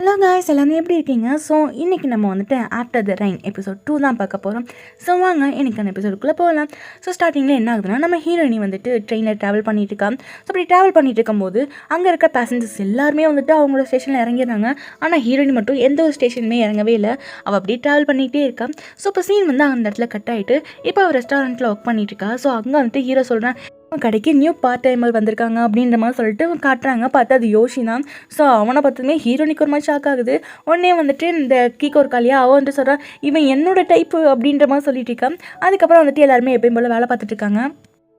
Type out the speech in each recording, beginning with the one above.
Hello guys எல்லாமே எப்படி இருக்கீங்க? ஸோ இன்றைக்கி நம்ம வந்துட்டு ஆஃப்டர் த ரெயின் எபிசோட் 2 தான் பார்க்க போகிறோம். ஸோ வாங்க எனக்கு அந்த எபிசோடுக்குள்ளே போகலாம். ஸோ ஸ்டார்டிங்கில் என்ன ஆகுதுன்னா, நம்ம ஹீரோயினி வந்துட்டு ட்ரெயினில் ட்ராவல் பண்ணிட்டு இருக்கான். ஸோ அப்படி ட்ராவல் பண்ணிட்டு இருக்கும்போது அங்கே இருக்க பேசஞ்சர்ஸ் எல்லாருமே வந்துட்டு அவங்களோட ஸ்டேஷனில் இறங்கிடுறாங்க. ஆனால் ஹீரோயினி மட்டும் எந்த ஒரு ஸ்டேஷனுமே இறங்கவே இல்லை. அவள் அப்படியே ட்ராவல் பண்ணிகிட்டே இருக்கான். ஸோ இப்போ சீன் வந்து அந்த இடத்துல கட் ஆகிட்டு இப்போ அவள் ரெஸ்டாரண்ட்டில் ஒர்க் பண்ணிட்டு இருக்கா. ஸோ அங்கே வந்துட்டு ஹீரோ சொல்கிறான், கடைக்கு நியூ பார்ட் டைமர் வந்திருக்காங்க அப்படின்ற மாதிரி சொல்லிட்டு காட்டுறாங்க. பார்த்தா அது யோஷி தான். ஸோ அவனை பார்த்ததுமே ஹீரோனிக்கு ஒரு மாதிரி ஷாக் ஆகுது. உடனே வந்துட்டு இந்த கீக்கோ இருக்காளியா, அவன் வந்துட்டு சொல்கிறான், இவன் என்னோட டைப்பு அப்படின்ற மாதிரி சொல்லிட்டு இருக்கான். அதுக்கப்புறம் வந்துட்டு எல்லாருமே எப்பயும் போல் வேலை பார்த்துட்டு இருக்காங்க.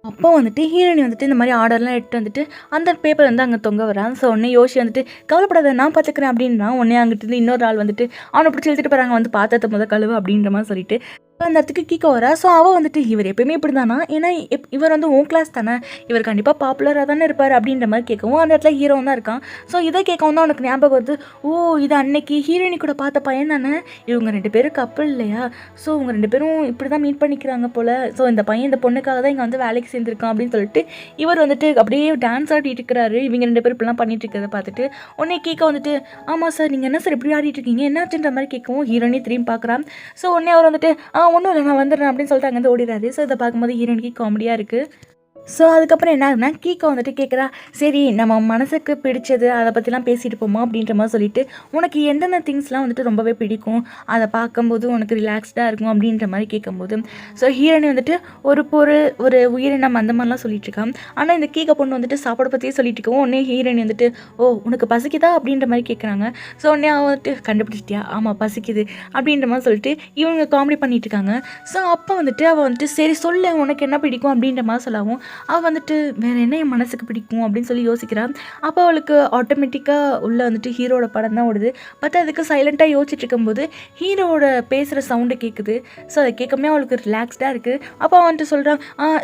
அப்போ வந்துட்டு ஹீரோயினி வந்துட்டு இந்த மாதிரி ஆர்டர்லாம் எடுத்து வந்துட்டு அந்த பேப்பர் வந்து அங்கே தொங்க வரான். ஸோ உடனே யோசி வந்துட்டு கவலைப்படாத நான் பார்த்துக்கிறேன் அப்படின்னா, உடனே அங்கிட்டு இன்னொரு ஆள் வந்துட்டு அவனை பிடிச்சி இழுத்துட்டு போகிறாங்க, வந்து பாத்திரத்தை முதல் கழுவு அப்படின்ற மாதிரி சொல்லிட்டு அந்த இடத்துக்கு கீக்கோ வரா. ஸோ அவள் வந்துட்டு இவர் எப்பயுமே இப்படி தானா, ஏன்னா இவர் வந்து உன் கிளாஸ் தானே, இவர் கண்டிப்பாக பாப்புலராக தானே இருப்பார் அப்படின்ற மாதிரி கேட்கவும் அந்த இடத்துல ஹீரோ தான் இருக்கான். ஸோ இதை கேட்கவும் தான் அவனுக்கு ஞாபகம் வருது, ஓ இது அன்னைக்கு ஹீரோயினி கூட பார்த்த பையன் தானே, இவங்க 2 பேரும் கப்பல் இல்லையா, ஸோ இவங்க 2 பேரும் இப்படி தான் மீட் பண்ணிக்கிறாங்க போல். ஸோ இந்த பையன் இந்த பொண்ணுக்காக தான் இங்கே வந்து வேலைக்கு சேர்ந்துருக்கான் அப்படின்னு சொல்லிட்டு இவர் வந்துட்டு அப்படியே டான்ஸ் ஆடிட்டு இருக்கிறாரு. இவங்க 2 பேரும் இப்படிலாம் பண்ணிட்டு இருக்கிறத பார்த்துட்டு உடனே கீக்கோ வந்துட்டு, ஆமாம் சார் நீங்கள் என்ன சார் இப்படி ஆடிட்டு இருக்கீங்க, என்னாச்சுன்ற மாதிரி கேட்கவும் ஹீரோயினி திரும்பி பார்க்குறான். ஸோ உடனே அவர் வந்துட்டு ஒன்றும் இல்லை நான் வந்துடுறேன் அப்படின்னு சொல்லிட்டு அங்கேருந்து ஓடிடுறாரு. ஸோ இதை பார்க்கும்போது ஹீரோயினுக்கு காமெடியாக இருக்குது. ஸோ அதுக்கப்புறம் என்ன ஆகுதுன்னா, கீக்கோ வந்துட்டு கேட்குறா, சரி நம்ம மனசுக்கு பிடிச்சது அதை பற்றிலாம் பேசிட்டு போமா அப்படின்ற மாதிரி சொல்லிட்டு, உனக்கு எந்தெந்த திங்ஸ்லாம் வந்துட்டு ரொம்பவே பிடிக்கும், அதை பார்க்கும்போது உனக்கு ரிலாக்ஸ்டாக இருக்கும் அப்படின்ற மாதிரி கேட்கும்போது, ஸோ ஹீரோயினி வந்துட்டு ஒரு பொருள் ஒரு உயிரினம் அந்த மாதிரிலாம் சொல்லிட்டு இருக்கான். ஆனால் இந்த கீக்கோ பொண்ணு வந்துட்டு சாப்பாடு பற்றியே சொல்லிட்டு இருக்கோம். உடனே ஹீரோயினி வந்துட்டு, ஓ உனக்கு பசிக்குதா அப்படின்ற மாதிரி கேட்குறாங்க. ஸோ உடனே அவன் வந்துட்டு, கண்டுபிடிச்சிட்டியா, ஆமாம் பசிக்குது அப்படின்ற மாதிரி சொல்லிட்டு இவங்க காமெடி பண்ணிட்டு இருக்காங்க. ஸோ அப்போ வந்துட்டு அவள் வந்துட்டு, சரி சொல்லு உனக்கு என்ன பிடிக்கும் அப்படின்ற மாதிரி சொல்லவும் அவள் வந்துட்டு வேறு என்ன என் மனசுக்கு பிடிக்கும் அப்படின்னு சொல்லி யோசிக்கிறான். அப்போ அவளுக்கு ஆட்டோமேட்டிக்காக உள்ளே வந்துட்டு ஹீரோட படம் தான் ஓடுது. பார்த்தா அதுக்கு சைலண்ட்டாக யோசிச்சுட்டு இருக்கும்போது ஹீரோட பேசுகிற சவுண்டு கேட்குது. ஸோ அதை கேட்கமே அவளுக்கு ரிலாக்ஸ்டாக இருக்குது. அப்போ அவன் வந்துட்டு சொல்கிறான்,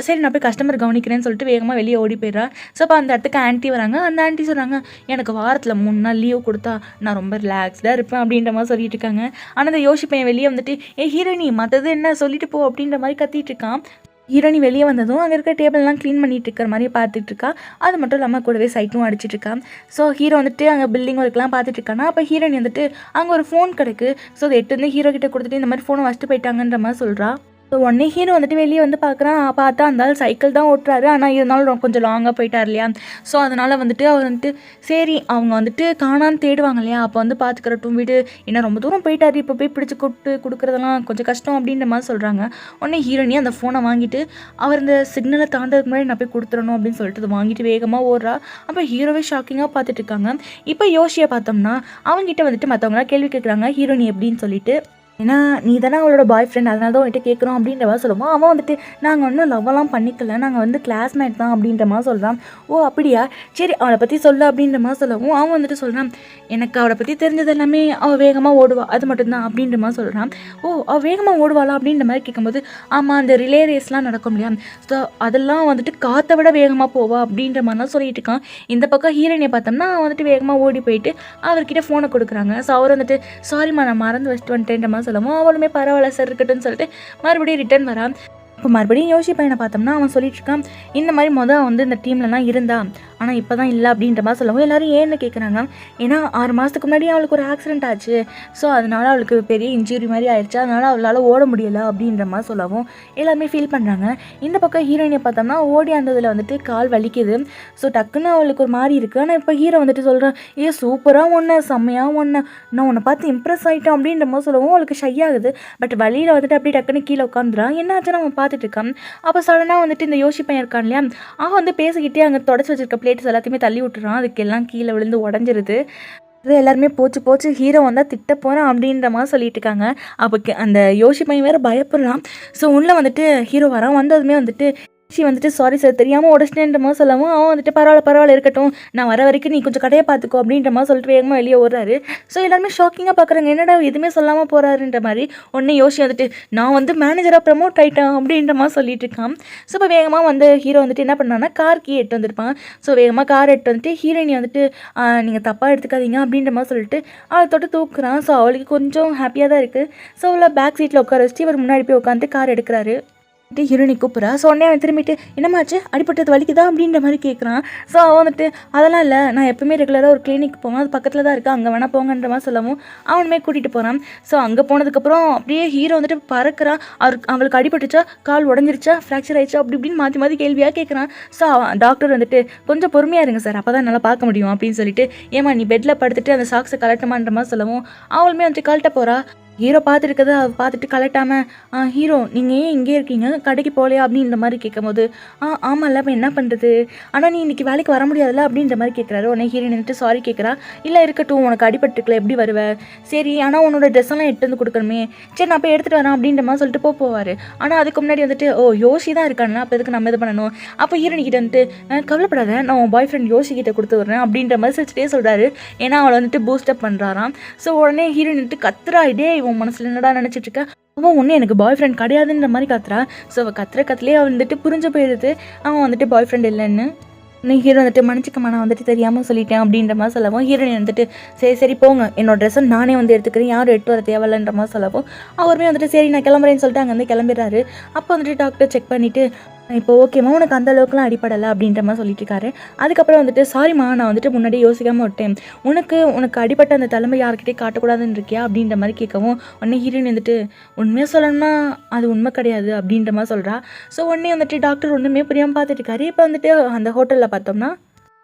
சரி நான் போய் கஸ்டமர் கவனிக்கிறேன்னு சொல்லிட்டு வேகமாக வெளியே ஓடி போயிடுறான். ஸோ அப்போ அந்த இடத்துக்கு ஆன்ட்டி வராங்க. அந்த ஆன்ட்டி சொல்கிறாங்க, எனக்கு வாரத்தில் 3 நாள் லீவ் கொடுத்தா நான் ரொம்ப ரிலாக்ஸ்டாக இருப்பேன் அப்படின்ற மாதிரி சொல்லிட்டு இருக்காங்க. ஆனால் அந்த யோசிப்பேன் வெளியே வந்துட்டு, ஹீரோயினி மற்றது என்ன சொல்லிட்டு போ அப்படின்ற மாதிரி கத்திட்டு இருக்கான். ஹீரோயினி வெளியே வந்ததும் அங்கே இருக்க டேபிள்லாம் க்ளீன் பண்ணிட்டு இருக்கிற மாதிரி பார்த்துட்டு இருக்கா. அது மட்டும் இல்லாமல் கூடவே சைட்டும் அடிச்சிட்டு இருக்கா. ஸோ ஹீரோ வந்துட்டு அங்கே பில்டிங் ஒர்க்லாம் பார்த்துட்டு இருக்கானா. அப்போ ஹீரோயினி வந்துட்டு அங்கே ஒரு ஃபோன் கிடக்கு. ஸோ அதை எட்டு வந்து ஹீரோ கிட்ட கொடுத்துட்டு இந்த மாதிரி ஃபோனை வச்சுட்டு போயிட்டாங்கன்ற மாதிரி சொல்கிறா. ஸோ உடனே ஹீரோ வந்துட்டு வெளியே வந்து பார்க்குறான். பார்த்தா அந்த சைக்கிள் தான் ஓட்டுறாரு. ஆனால் இருந்தாலும் கொஞ்சம் லாங்காக போயிட்டார் இல்லையா. ஸோ அதனால் வந்துட்டு அவர் வந்துட்டு, சரி அவங்க வந்துட்டு காணான்னு தேடுவாங்க இல்லையா, அப்போ வந்து பார்த்துக்கிறட்டும் வீடு, ஏன்னா ரொம்ப தூரம் போயிட்டார், இப்போ போய் பிடிச்சி கூப்பிட்டு கொடுக்குறதெல்லாம் கொஞ்சம் கஷ்டம் அப்படின்ற மாதிரி சொல்கிறாங்க. உடனே ஹீரோயினி அந்த ஃபோனை வாங்கிட்டு அவர் இந்த சிக்னலை தாண்டதுக்கு முன்னாடி நான் போய் கொடுத்துடணும் அப்படின்னு சொல்லிட்டு அதை வாங்கிட்டு வேகமாக ஓடுறா. அப்போ ஹீரோவே ஷாக்கிங்காக பார்த்துட்டு இருக்காங்க. இப்போ யோசியை பார்த்தோம்னா அவங்ககிட்ட வந்துட்டு மற்றவங்களாம் கேள்வி கேட்குறாங்க, ஹீரோயினி எப்படின்னு சொல்லிட்டு, ஏன்னா நீ தானே அவளோட பாய் ஃப்ரெண்ட், அதனால தான் அவன்கிட்ட கேட்குறோம் அப்படின்ற மாதிரி சொல்லுவோம். அவன் வந்துட்டு, நாங்கள் ஒன்றும் லவ்வெல்லாம் பண்ணிக்கல, நாங்கள் வந்து கிளாஸ்மேட் தான் அப்படின்ற மாதிரி சொல்கிறான். ஓ அப்படியா, சரி அவளை பற்றி சொல்லு அப்படின்ற மாதிரி சொல்லவும் அவன் வந்துட்டு சொல்கிறான், எனக்கு அவளை பற்றி தெரிஞ்சது எல்லாமே அவள் வேகமாக ஓடுவா அது மட்டும்தான் அப்படின்ற மாதிரி சொல்கிறான். ஓ அவள் வேகமாக ஓடுவாளா அப்படின்ற மாதிரி கேட்கும்போது, ஆமாம் அந்த ரிலே ரேஸ்லாம் நடக்கும் இல்லையா, ஸோ அதெல்லாம் வந்துட்டு காற்றை விட வேகமாக போவா அப்படின்ற மாதிரிலாம் சொல்லிட்டு இருக்கான். இந்த பக்கம் ஹீரோயினை பார்த்தோம்னா அவன் வந்துட்டு வேகமாக ஓடி போயிட்டு அவர்கிட்ட ஃபோனை கொடுக்குறாங்க. ஸோ அவர் வந்துட்டு, சாரிம்மா நான் மறந்து வச்சுட்டு வந்துட்டேன்ற மாதிரி சொல்லவும் அவளுமே பரவாயில்ல சார் இருக்கட்டும்னு சொல்லிட்டு மறுபடியும் ரிட்டர்ன் வரான். இப்போ மறுபடியும் யோசி பையனை பார்த்தோம்னா அவன் சொல்லிட்டு இருக்கான், இந்த மாதிரி வந்து இந்த டீம்லலாம் இருந்தா, ஆனால் இப்போ தான் இல்லை அப்படின்ற மாதிரி சொல்லவும் எல்லோரும் ஏன்னு கேட்குறாங்க. ஏன்னா 6 மாதத்துக்கு முன்னாடி அவளுக்கு ஒரு ஆக்சிடென்ட் ஆச்சு. ஸோ அதனால் அவளுக்கு பெரிய இன்ஜுரி மாதிரி ஆயிடுச்சு, அதனால் அவளால் ஓட முடியலை அப்படின்ற மாதிரி சொல்லவும் எல்லாருமே ஃபீல் பண்ணுறாங்க. இந்த பக்கம் ஹீரோயினை பார்த்தோம்னா ஓடி அந்ததில் வந்துட்டு கால் வலிக்குது. ஸோ டக்குன்னு அவளுக்கு ஒரு மாதிரி இருக்குது. ஆனால் இப்போ ஹீரோ வந்துட்டு சொல்கிறான், சூப்பராக ஒன்று செம்மையாக ஒன்று, நான் உன்னை பார்த்து இம்ப்ரெஸ் ஆகிட்டேன் அப்படின்ற மாதிரி சொல்லவும் அவளுக்கு ஷை ஆகுது. பட் வழியில் வந்துட்டு அப்படியே டக்குன்னு கீழே உட்காந்துறான். என்ன ஆச்சுன்னு அவன் பார்த்துட்டு இருக்கான். அப்போ சடனாக வந்துட்டு இந்த யோசி பையன் இருக்கான் இல்லையா, அவன் வந்து பேசிக்கிட்டே அங்கே தொடச்சி வச்சிருக்க பிளேட்ஸ் எல்லாத்தையுமே தள்ளி விட்டுறான். அதுக்கெல்லாம் கீழே விழுந்து உடஞ்சிருது. இது எல்லாருமே போச்சு ஹீரோ வந்தால் திட்ட போகிறான் அப்படின்ற மாதிரி சொல்லிட்டு இருக்காங்க. அப்போ அந்த யோசி பையன் வேறு பயப்படுறான். ஸோ உள்ளே வந்துட்டு ஹீரோ வரான். வந்ததுமே வந்துட்டு வந்துட்டு, சாரி சார் தெரியாமல் உடச்சிட்டேன்ற மாதிரி சொல்லவும் அவன் வந்துட்டு, பரவாயில்ல இருக்கட்டும், நான் வர வரைக்கும் நீ கொஞ்சம் கடையை பார்த்துக்கோ அப்படின்ற மாதிரி சொல்லிட்டு வேகமாக வெளியே ஓடுறாரு. ஸோ எல்லாருமே ஷாக்கிங்காக பார்க்குறாங்க, என்னடா எதுவுமே சொல்லாமல் போகிறாருன்ற மாதிரி. உடனே வந்துட்டு, நான் வந்து மேனேஜராக ப்ரமோட் ஆகிட்டேன் அப்படின்ற மாதிரி சொல்லிட்டு இருக்கான். ஸோ இப்போ வேகமாக வந்து ஹீரோ வந்துட்டு என்ன பண்ணான்னா கார் கீ எட்டு வந்திருப்பான். ஸோ வேகமாக கார் எட்டு வந்துட்டு ஹீரோயினி வந்துட்டு, நீங்கள் தப்பாக எடுத்துக்காதீங்க அப்படின்ற மாதிரி சொல்லிட்டு அவளை தொட்டு தூக்குறான். ஸோ அவளுக்கு கொஞ்சம் ஹாப்பியாக தான் இருக்குது. ஸோ அவளை பேக் சீட்டில் உட்கார வச்சுட்டு இவர் முன்னாடி போய் உட்காந்துட்டு கார் எடுக்கிறாரு. ஹீரோயினி கூப்பிட்றா. ஸோ உடனே அவன் திரும்பிட்டு என்னமாச்சு அடிப்பட்டது வலிக்குதா அப்படின்ற மாதிரி கேட்குறான். ஸோ அவன் வந்துட்டு அதெல்லாம் இல்லை, நான் எப்பவுமே ரெகுலராக ஒரு கிளினிக் போவேன், அது பக்கத்தில் தான் இருக்குது, அங்கே வேணா போங்கன்ற மாதிரி சொல்லவும் அவனுமே கூட்டிகிட்டு போகிறான். ஸோ அங்கே போனதுக்கப்புறம் அப்படியே ஹீரோ வந்துட்டு பறக்கிறான். அவளுக்கு அடிபட்டுச்சா, கால் உடஞ்சிருச்சா, ஃப்ராக்சர் ஆயிடுச்சா, அப்படி இப்படின்னு மாற்றி மாற்றி கேள்வியாக கேட்குறான். ஸோ டாக்டர் வந்துட்டு கொஞ்சம் பொறுமையாக இருங்க சார், அப்போ தான் நல்லா பார்க்க முடியும் அப்படின்னு சொல்லிட்டு ஏமா நீ பெட்டில் படுத்துட்டு அந்த சாக்ஸை கலட்டமான்ற மாதிரி சொல்லவும் அவளுமே வந்துட்டு கழட்ட போகிறா. ஹீரோ பார்த்துருக்கதை அவள் பார்த்துட்டு கலட்டாமல் ஹீரோ நீங்கள் ஏன் இங்கே இருக்கீங்க, கடைக்கு போகலையா அப்படின்ற மாதிரி கேட்கும்போது ஆமாம்ல இப்போ என்ன பண்ணுறது, ஆனால் நீ இன்றைக்கி வேலைக்கு வர முடியாதுல்ல அப்படின்ற மாதிரி கேட்குறாரு. உடனே ஹீரோயின் வந்துட்டு சாரி கேட்குறா. இல்லை இருக்கட்டும், உனக்கு அடிபட்டுருக்கல எப்படி வருவேன், சரி ஆனால் உன்னோட ட்ரெஸ் எல்லாம் எடுத்து வந்து கொடுக்கணுமே, சரி நான் போய் எடுத்துகிட்டு வரேன் அப்படின்ற மாதிரி சொல்லிட்டு போவார். ஆனால் அதுக்கு முன்னாடி வந்துட்டு யோசி தான் இருக்கானா, அப்போ எதுக்கு நம்ம இது பண்ணணும், அப்போ ஹீரோனிக்கிட்ட வந்துட்டு கவலைப்படாத நான் உன் பாய் ஃப்ரெண்ட் யோசிக்கிட்ட கொடுத்து வரேன் அப்படின்ற மாதிரி சிரிச்சிட்டே சொல்கிறாரு. ஏன்னா அவளை வந்துட்டு பூஸ்டப் பண்ணுறாராம். ஸோ உடனே ஹீரோயின் வந்துட்டு கத்துறா, இதே உன் மனசில் என்னடா நினச்சிட்டு இருக்க, அவன் ஒன்றும் எனக்கு பாய் ஃப்ரெண்ட் கிடையாதுன்ற மாதிரி கத்துறா. ஸோ அவள் கத்துலேயே அவன் வந்துட்டு புரிஞ்சு போயிடுது அவன் வந்துட்டு பாய் ஃப்ரெண்ட் இல்லைன்னு. ஹீரோ வந்துட்டு மன்னிச்சிக்கம்மா நான் வந்துட்டு தெரியாமல் சொல்லிட்டேன் அப்படின்ற மாதிரி சொல்லவும் ஹீரோயின் வந்துட்டு சரி போங்க, என்னோட ட்ரெஸ்ஸை நானே வந்து எடுத்துக்கிறேன், யாரும் எடுத்து வர தேவையில்லைன்ற மாதிரி சொல்லவும் அவருமே வந்துட்டு சரி நான் கிளம்புறேன்னு சொல்லிட்டு அங்கே வந்து கிளம்பிடுறாரு. அப்போ வந்துட்டு டாக்டர் செக் பண்ணிவிட்டு இப்போ ஓகேம்மா உனக்கு அந்த அளவுக்குலாம் அடிப்படலை அப்படின்ற மாதிரி சொல்லிட்டு இருக்காரு. அதுக்கப்புறம் வந்துட்டு சாரிம்மா நான் வந்துட்டு முன்னாடி யோசிக்காமல் விட்டேன், உனக்கு அடிப்பட்ட அந்த தலைமை யார்கிட்டே காட்டக்கூடாதுன்னு இருக்கியா அப்படின்ற மாதிரி கேட்கவும் உடனே ஹீரோயின் வந்துட்டு உண்மையாக சொல்லணும்னா அது உண்மை கிடையாது அப்படின்ற மாதிரி சொல்கிறா. ஸோ உடனே வந்துட்டு டாக்டர் ஒன்றுமே புரியாமல் பார்த்துட்டு இருக்காரு. இப்போ வந்துட்டு அந்த ஹோட்டலில் பார்த்தோம்னா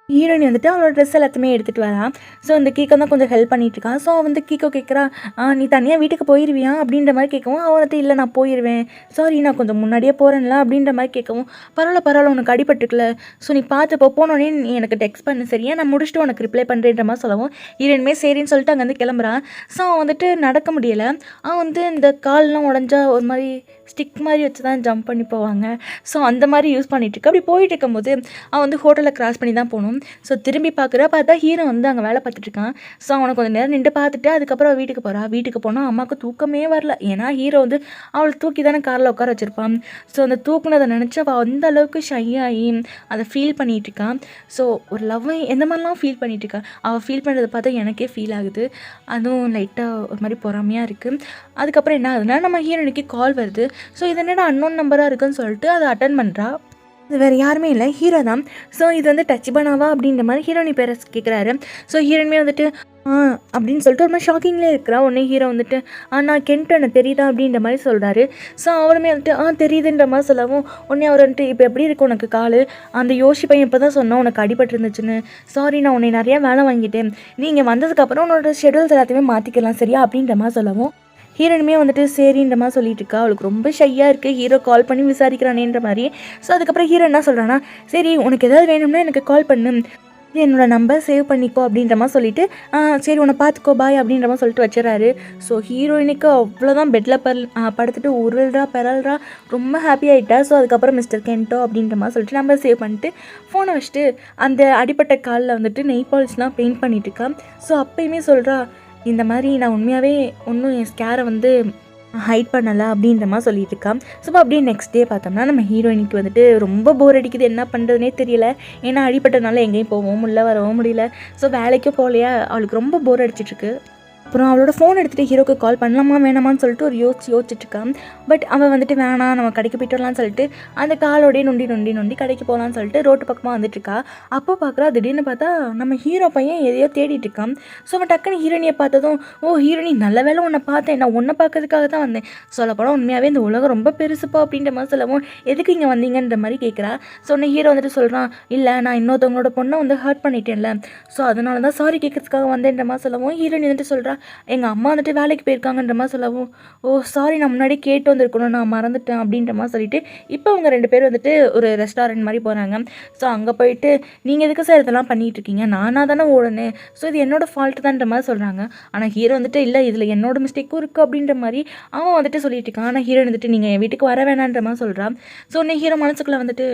ஹீரோயின் வந்துட்டு அவளோட ட்ரெஸ் எல்லாத்தையுமே எடுத்துகிட்டு வரான். ஸோ அந்த கீக்கோ தான் கொஞ்சம் ஹெல்ப் பண்ணிகிட்ருக்கான். ஸோ வந்து கீக்கோ கேட்குறா நீ தனியாக வீட்டுக்கு போயிடுவியா அப்படின்ற மாதிரி கேட்கவும் அவன் வந்துட்டு இல்லை நான் போயிடுவேன், சாரி நான் கொஞ்சம் முன்னாடியே போகிறேன்ல அப்படின்ற மாதிரி கேட்கவும் பரவாயில்ல உனக்கு அடிபட்டுருக்குல, ஸோ நீ பார்த்து போனோடனே நீ எனக்கு டெக்ஸ்ட் பண்ணு சரியா, நான் முடிச்சுட்டு உனக்கு ரிப்ளை பண்ணுறேன்ற மாதிரி சொல்லவும் ஹீரோயினுமே சரின்னு சொல்லிட்டு அங்கே வந்து கிளம்புறான். ஸோ அவன் வந்துட்டு நடக்க முடியலை, அவன் வந்து இந்த கால்லாம் உடஞ்சா ஒரு மாதிரி ஸ்டிக் மாதிரி வச்சு தான் ஜம்ப் பண்ணி போவாங்க. ஸோ அந்த மாதிரி யூஸ் பண்ணிகிட்ருக்கு. அப்படி போயிட்டு இருக்கும்போது அவன் வந்து ஹோட்டலில் கிராஸ் பண்ணி தான் போகணும். ஸோ திரும்பி பார்த்தா ஹீரோ வந்து அங்கே வேலை பார்த்துட்ருக்கான். ஸோ அவனை கொஞ்சம் நேரம் நின்று பார்த்துட்டு அதுக்கப்புறம் வீட்டுக்கு போகிறா. வீட்டுக்கு போனால் அம்மாவுக்கு தூக்கமே வரல, ஏன்னா ஹீரோ வந்து அவளை தூக்கி தானே காரில் உட்கார வச்சுருப்பான். ஸோ அந்த தூக்குனதை நினச்சி அவள் அந்த அளவுக்கு ஷையாகி அதை ஃபீல் பண்ணிகிட்ருக்கான். ஸோ ஒரு லவ்வை எந்த மாதிரிலாம் ஃபீல் பண்ணிகிட்ருக்கான், அவள் ஃபீல் பண்ணுறதை பார்த்தா எனக்கே ஃபீல் ஆகுது, அதுவும் லைட்டாக ஒரு மாதிரி பொறாமையாக இருக்குது. அதுக்கப்புறம் என்ன ஆகுதுன்னா நம்ம ஹீரோனுக்கு கால் வருது. ஸோ இது என்னடா அன்னோன் நம்பராக இருக்குன்னு சொல்லிட்டு அதை அட்டன் பண்ணுறா. இது வேறு யாருமே இல்லை, ஹீரோ தான். ஸோ இது வந்து டச் பண்ணாவா அப்படின்ற மாதிரி ஹீரோனி பேரை கேட்குறாரு. ஸோ ஹீரோனுமே வந்துட்டு அப்படின்னு சொல்லிட்டு ஒரு மாதிரி ஷாக்கிங்லேயே இருக்கிறா. உடனே ஹீரோ வந்துட்டு நான் கென்ட் எனக்கு தெரியுதா அப்படின்ற மாதிரி சொல்கிறாரு. ஸோ அவருமே வந்துட்டு தெரியுதுன்ற மாதிரி சொல்லவும் உடனே அவர் வந்துட்டு இப்போ எப்படி இருக்கு உனக்கு கால், அந்த யோசி பையன் இப்போ தான் சொன்னால் உனக்கு அடிபட்டு இருந்துச்சுன்னு, சாரி நான் உன்னை நிறையா வேலை வாங்கிட்டேன், நீங்கள் வந்ததுக்கப்புறம் உன்னோட ஷெடியூல்ஸ் எல்லாத்தையுமே மாற்றிக்கலாம் சரியா அப்படின்ற மாதிரி சொல்லவும் ஹீரோனுமே வந்துட்டு சரின்ற மாதிரி சொல்லிட்டு இருக்கா. அவளுக்கு ரொம்ப ஷையாக இருக்குது, ஹீரோ கால் பண்ணி விசாரிக்கிறானேன்ற மாதிரி. ஸோ அதுக்கப்புறம் ஹீரோ என்ன சொல்கிறான்னா சரி உனக்கு எதாவது வேணும்னா எனக்கு கால் பண்ணு, என்னோட நம்பர் சேவ் பண்ணிக்கோ அப்படின்ற மாதிரி சொல்லிட்டு சரி உன்னை பார்த்துக்கோ பாய் அப்படின்ற மாதிரி சொல்லிட்டு வச்சுறாரு. ஸோ ஹீரோயினுக்கு அவ்வளோதான் பெட்டில் படுத்துட்டு உருள்றா பெறல்றா, ரொம்ப ஹாப்பி ஆகிட்டா. ஸோ அதுக்கப்புறம் மிஸ்டர் கென்ட்டோ அப்படின்ற மாதிரி சொல்லிட்டு நம்பர் சேவ் பண்ணிட்டு ஃபோனை வச்சுட்டு அந்த அடிப்பட்ட காலில் வந்துட்டு நெய் பாலிஷ்லாம் பெயிண்ட் பண்ணிட்டு இருக்கா. ஸோ அப்பயுமே சொல்கிறா இந்த மாதிரி நான் உண்மையாகவே ஒன்றும் என் ஸ்கேரை வந்து ஹைட் பண்ணலை அப்படின்ற மாதிரி சொல்லிட்டு இருக்கான். ஸோ அப்படியே நெக்ஸ்ட் டே பார்த்தோம்னா நம்ம ஹீரோயினுக்கு வந்துட்டு ரொம்ப போர் அடிக்குது, என்ன பண்ணுறதுனே தெரியல, ஏன்னா அடிப்பட்டதுனால எங்கேயும் போகவும் முடியல வரவும் முடியல. ஸோ வேலைக்கும் போகலையா, அவளுக்கு ரொம்ப போர் அடிச்சிட்ருக்கு. அப்புறம் அவளோட ஃபோன் எடுத்துகிட்டு ஹீரோக்கு கால் பண்ணலாமா வேணாமான்னு சொல்லிட்டு ஒரு யோசிச்சுட்ருக்கான். பட் அவன் வந்துட்டு வேணாம் நம்ம கடைக்கு போய்ட்டு வரலான்னு சொல்லிட்டு அந்த காலோடய நொண்டி கடைக்கு போகலான்னு சொல்லிட்டு ரோட்டு பக்கமாக வந்துட்டுருக்கா. அப்போ பார்க்குறா திடீர்னு பார்த்தா நம்ம ஹீரோ பையன் எதையோ தேடிட்டு இருக்கான். ஸோ அவன் டக்குன்னு ஹீரோனியை பார்த்ததும் ஹீரோனி நல்ல வேலை உன்னை பார்த்தேன், நான் உன்னை பார்க்கறதுக்காக தான் வந்தேன், சொல்லப்போனால் உண்மையாகவே இந்த உலகம் ரொம்ப பெருசுப்பா அப்படின்ற மாதிரி சொல்லவும் எதுக்கு இங்கே வந்தீங்கன்ற மாதிரி கேட்குறா. ஸோ உன்னை ஹீரோ வந்துட்டு சொல்கிறான் இல்லை நான் இன்னொருத்தவங்களோட பொண்ணை வந்து ஹர்ட் பண்ணிட்டேன்ல, ஸோ அதனால தான் சாரி கேட்கறதுக்காக வந்தேன்ற மாதிரி சொல்லவும் ஹீரோனி வந்துட்டு சொல்கிறா எங்கள் அம்மா வந்துட்டு வேலைக்கு போயிருக்காங்கன்ற மாதிரி சொல்லவும் சாரி நான் முன்னாடி கேட்டு வந்திருக்கணும் நான் மறந்துட்டேன் அப்படின்ற மாதிரி சொல்லிட்டு இப்போ அவங்க 2 பேர் வந்துட்டு ஒரு ரெஸ்டாரண்ட் மாதிரி போகிறாங்க. ஸோ அங்கே போயிட்டு நீங்கள் எதுக்கு சார் இதெல்லாம் பண்ணிகிட்டு இருக்கீங்க, நானாக தானே ஓடுனேன், ஸோ இது என்னோட ஃபால்ட்டு தான்ற மாதிரி சொல்கிறாங்க. ஆனால் ஹீரோ வந்துட்டு இல்லை இதில் என்னோட மிஸ்டேக்கும் இருக்குது அப்படின்ற மாதிரி அவன் வந்துட்டு சொல்லிட்டு இருக்கான். ஆனால் ஹீரோ வந்துட்டு நீங்கள் என் வீட்டுக்கு வர வேணான்ற மாதிரி சொல்கிறான். ஸோ உடனே ஹீரோ மனசுக்குள்ளே வந்துட்டு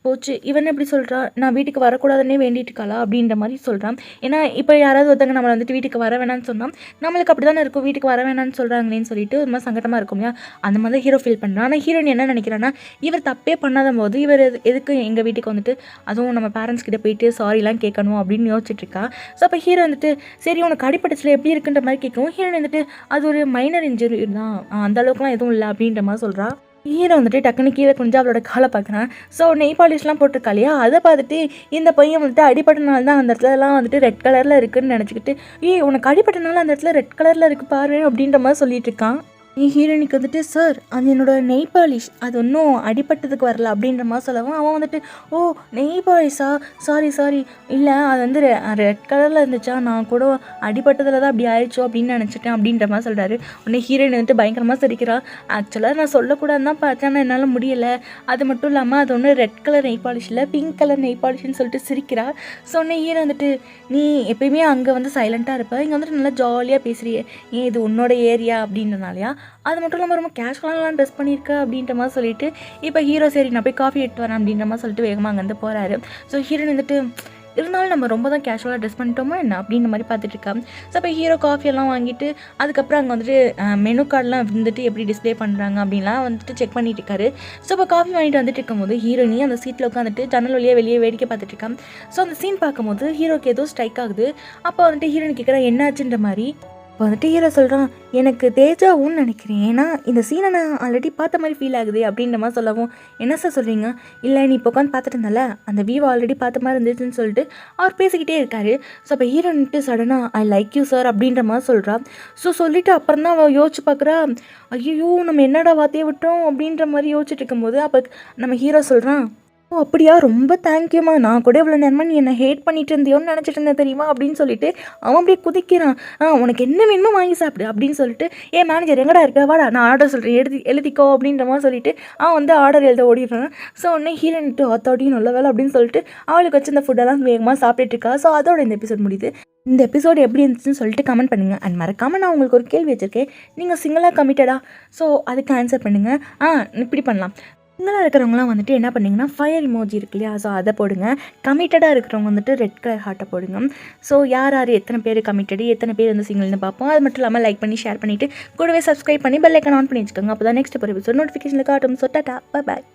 போச்சு இவன் எப்படி சொல்கிறா, நான் வீட்டுக்கு வரக்கூடாதுன்னே வேண்டிட்டு இருக்காளா அப்படின்ற மாதிரி சொல்கிறான். ஏன்னா இப்போ யாராவது ஒருத்தங்க நம்மளை வந்துட்டு வீட்டுக்கு வர வேணான்னு சொன்னால் நம்மளுக்கு அப்படி தானே இருக்கும், வீட்டுக்கு வர வேணான்னு சொல்கிறாங்களேன்னு சொல்லிட்டு ஒரு மாதிரி சங்கடமாக இருக்கும் இல்லையா, அந்த மாதிரி ஹீரோ ஃபீல் பண்ணுறான். ஆனால் ஹீரோயின் என்ன நினைக்கிறான்னா இவர் தப்பே பண்ணாத போது இவர் எதுக்கு எங்கள் வீட்டுக்கு வந்துட்டு அதுவும் நம்ம பேரண்ட்ஸ் கிட்ட போயிட்டு சாரிலாம் கேட்கணும் அப்படின்னு யோசிச்சுட்ருக்கா. ஸோ அப்போ ஹீரோ வந்துட்டு சரி உனக்கு அடிப்பட்டுச்சில் எப்படி இருக்குன்ற மாதிரி கேட்கவும் ஹீரோயின் வந்துட்டு அது ஒரு மைனர் இன்ஜுரி தான், அந்த அளவுக்குலாம் எதுவும் இல்லை அப்படின்ற மாதிரி சொல்கிறா. ஹீரோ வந்துட்டு டக்குனு கீழே குனிஞ்சு அவளோட காலை பார்க்குறான். ஸோ நெய் பாலிஷ்லாம் போட்டிருக்கா இல்லையா, அதை பார்த்துட்டு இந்த பையன் வந்துட்டு அடிபட்டனால தான் அந்த இடத்துலலாம் வந்துட்டு ரெட் கலரில் இருக்குதுன்னு நினச்சிக்கிட்டு, உனக்கு அடிபட்டனால அந்த இடத்துல ரெட் கலரில் இருக்குது பாரு அப்படின்ற மாதிரி சொல்லிட்டு இருக்கான். ஹீரோயினுக்கு வந்துட்டு, சார் அது என்னோடய நெய் பாலிஷ், அது ஒன்றும் அடிபட்டதுக்கு வரல அப்படின்ற மாதிரி சொல்லவும் அவன் வந்துட்டு, ஓ நெய் பாலிஷா, சாரி இல்லை அது வந்து ரெட் கலரில் இருந்துச்சா, நான் கூட அடிபட்டதில் தான் அப்படி ஆயிடுச்சோ அப்படின்னு நினச்சிட்டேன் அப்படின்ற மாதிரி சொல்கிறாரு. உடனே ஹீரோயின் வந்துட்டு பயங்கரமாக சிரிக்கிறா. ஆக்சுவலாக நான் சொல்லக்கூடாதுன்னு தான் பார்த்தேன், ஆனால் என்னால் முடியலை. அது மட்டும் இல்லாமல் அது ஒன்று ரெட் கலர் நெய் பாலிஷ் இல்லை, பிங்க் கலர் நெய் பாலிஷ்னு சொல்லிட்டு சிரிக்கிறா. ஸோ உடனே ஹீரோ வந்துட்டு, நீ எப்பயுமே அங்கே வந்து சைலண்ட்டாக இருப்ப, இங்கே வந்துட்டு நல்லா ஜாலியாக பேசுறியே, ஏன் இது உன்னோட ஏரியா அப்படின்றனாலையா, அது மட்டும் இல்லாமல் ரொம்ப கேஷுவலாலாம் ட்ரெஸ் பண்ணியிருக்க அப்படின்ற மாதிரி சொல்லிட்டு இப்போ ஹீரோ சரி நான் போய் காஃபி எடுத்து வரேன் அப்படின்ற மாதிரி சொல்லிட்டு வேகமாக அங்கேருந்து போகிறாரு. ஸோ ஹீரோயின் வந்துட்டு, இருந்தாலும் நம்ம ரொம்ப தான் கேஷுவலாக ட்ரெஸ் பண்ணிட்டோமா என்ன அப்படின்ற மாதிரி பார்த்துட்டு இருக்கா. ஸோ இப்போ ஹீரோ காஃபியெல்லாம் வாங்கிட்டு அதுக்கப்புறம் அங்கே வந்துட்டு மெனு கார்டெலாம் வந்துட்டு எப்படி டிஸ்பிளே பண்ணுறாங்க அப்படின்லாம் வந்துட்டு செக் பண்ணிட்டு இருக்காரு. ஸோ இப்போ காஃபி வாங்கிட்டு வந்துட்டு இருக்கும்போது ஹீரோயினி அந்த சீட்டில் உட்காந்துட்டு ஜன்னல் வழியாக வெளியே வேடிக்கை பார்த்துட்டு இருக்கான். ஸோ அந்த சீன் பார்க்கும்போது ஹீரோக்கு ஏதோ ஸ்ட்ரைக் ஆகுது. அப்போ வந்துட்டு ஹீரோயின் கேட்குறா என்னாச்சுன்ற மாதிரி. இப்போ வந்துட்டு ஹீரோ சொல்கிறான், எனக்கு தேஜாவுன்னு நினைக்கிறேன், ஏன்னா இந்த சீனை நான் ஆல்ரெடி பார்த்த மாதிரி ஃபீல் ஆகுது அப்படின்ற மாதிரி சொல்லவும், என்ன சார் சொல்கிறீங்க, இல்லை நீ இப்போ உட்காந்து பார்த்துட்டு இருந்தால அந்த வியூ ஆல்ரெடி பார்த்த மாதிரி இருந்துச்சுன்னு சொல்லிட்டு அவர் பேசிக்கிட்டே இருக்காரு. ஸோ அப்போ ஹீரோன்ட்டு சடனாக ஐ லைக் யூ சார் அப்படின்ற மாதிரி சொல்கிறா. ஸோ சொல்லிவிட்டு அப்புறம் தான் அவள் யோசிச்சு பார்க்குறா, ஐயோ நம்ம என்னடா வார்த்தையை விட்டோம் அப்படின்ற மாதிரி யோசிச்சுட்டு இருக்கும்போது அப்போ நம்ம ஹீரோ சொல்கிறான், ஓ அப்படியா, ரொம்ப தேங்க்யூமா, நான் கூட இவ்வளோ நேரமாக நீ என்னை ஹேட் பண்ணிட்டு இருந்தியோன்னு நினச்சிட்டு இருந்தேன் தெரியுமா அப்படின்னு சொல்லிட்டு அவன் அப்படியே குதிக்கிறான். உனக்கு என்ன வேணுமோ வாங்கி சாப்பிடு அப்படின்னு சொல்லிட்டு, மேனேஜர் எங்கடா இருக்க, வாடா நான் ஆர்டர் சொல்கிறேன் எழுதிக்கோ அப்படின்ற மாதிரி சொல்லிட்டு அவன் வந்து ஆர்டர் எழுத ஓடிடுறான். ஸோ உடனே ஹீரோயின்ட்டு அத்தாடியும் நல்ல வேலை அப்படின்னு சொல்லிட்டு அவளுக்கு வச்சு இந்த ஃபுட்டெல்லாம் வேகமாக சாப்பிட்டுட்டு இருக்கா. ஸோ அதோட இந்த எபிசோட் முடியுது. இந்த எபிசோடு எப்படி இருந்துச்சுன்னு சொல்லிட்டு கமெண்ட் பண்ணுங்கள். அண்ட் மறக்காமல் நான் உங்களுக்கு ஒரு கேள்வி வச்சுருக்கேன், நீங்கள் சிங்கிளாக கமிட்டடா? ஸோ அதுக்கு ஆன்சர் பண்ணுங்கள். இப்படி பண்ணலாம், சிங்கிளாக இருக்கிறவங்களாம் வந்துட்டு என்ன பண்ணிங்கன்னா ஃபயர் இமோஜி இருக்கு இல்லையா, ஸோ அதை போடுங்க. கமிட்டடாக இருக்கிறவங்க வந்துட்டு ரெட் கலர் ஹார்ட்டை போடுங்க. ஸோ யார் எத்தனை பேர் கமிட்டடு, எத்தனை பேர் வந்து சிங்கிள்னு பார்ப்போம். அது மட்டும் இல்லாமல் லைக் பண்ணி ஷேர் பண்ணிவிட்டு கூடவே சப்ஸ்கிரைப் பண்ணி பெல் ஐக்கான் ஆன் பண்ணி வச்சுக்கோங்க. அப்போ தான் நெக்ஸ்ட் ஒரு எபிசோட் நோட்டிஃபிகேஷனில் காட்டும். So Tata, bye bye.